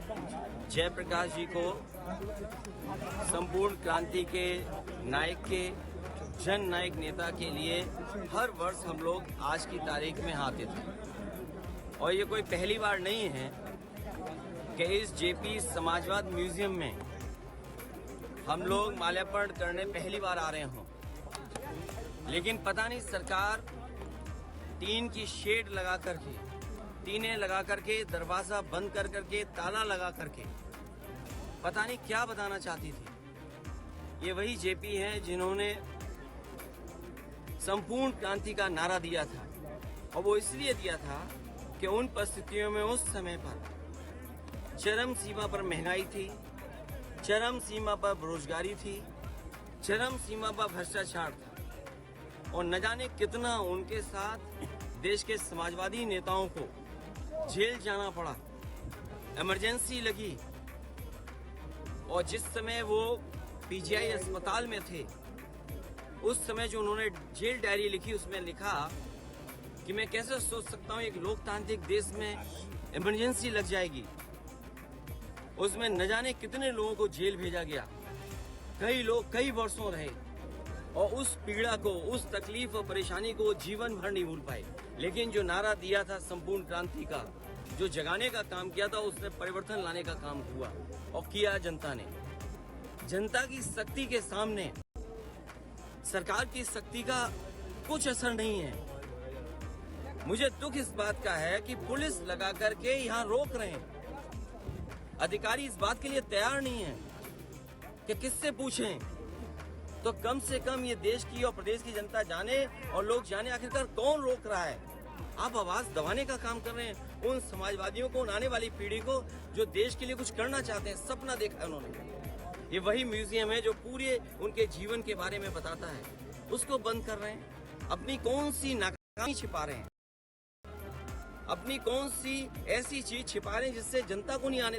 जयप्रकाश जी को संपूर्ण क्रांति के नायक के जन नायक नेता के लिए हर वर्ष हम लोग आज की तारीख में आते थे। और ये कोई पहली बार नहीं है कि इस जेपी समाजवाद म्यूजियम में हम लोग माल्यार्पण करने पहली बार आ रहे हों। लेकिन पता नहीं सरकार टीन की शेड लगा करके, टीनें लगा करके, दरवाजा बंद कर करके, ताला लगा करके पता नहीं क्या बताना चाहती थी। ये वही जेपी हैं जिन्होंने संपूर्ण क्रांति का नारा दिया था, और वो इसलिए दिया था कि उन परिस्थितियों में उस समय पर चरम सीमा पर महंगाई थी, चरम सीमा पर बेरोजगारी थी, चरम सीमा पर भ्रष्टाचार था, और न जाने कितना उनके साथ देश के समाजवादी नेताओं को जेल जाना पड़ा, इमरजेंसी लगी। और जिस समय वो पीजीआई अस्पताल में थे, उस समय जो उन्होंने जेल डायरी लिखी, उसमें लिखा कि मैं कैसे सोच सकता हूँ एक लोकतांत्रिक देश में इमरजेंसी लग जाएगी। उसमें न जाने कितने लोगों को जेल भेजा गया, कई लोग कई वर्षों रहे, और उस पीड़ा को, उस तकलीफ और परेशानी को जीवन भर नहीं भूल पाए। लेकिन जो नारा दिया था संपूर्ण क्रांति का, जो जगाने का काम किया था, उसने परिवर्तन लाने का काम हुआ, और किया जनता ने। जनता की शक्ति के सामने सरकार की शक्ति का कुछ असर नहीं है। मुझे दुख इस बात का है कि पुलिस लगा करके यहाँ रोक रहे हैं। अधिकारी इस बात के लिए तैयार नहीं है कि किससे पूछें। तो कम से कम ये देश की और प्रदेश की जनता जाने और लोग जाने आखिरकार कौन रोक रहा है। आप आवाज दबाने का काम कर रहे हैं उन समाजवादियों को, आने वाली पीढ़ी को, जो देश के लिए कुछ करना चाहते हैं, सपना देखा है उन्होंने। ये वही म्यूजियम है जो पूरे उनके जीवन के बारे में बताता है, उसको बंद कर रहे हैं। अपनी कौन सी नाकामी छिपा रहे हैं, अपनी कौन सी ऐसी चीज छिपा रहे हैं जिससे जनता को नहीं आने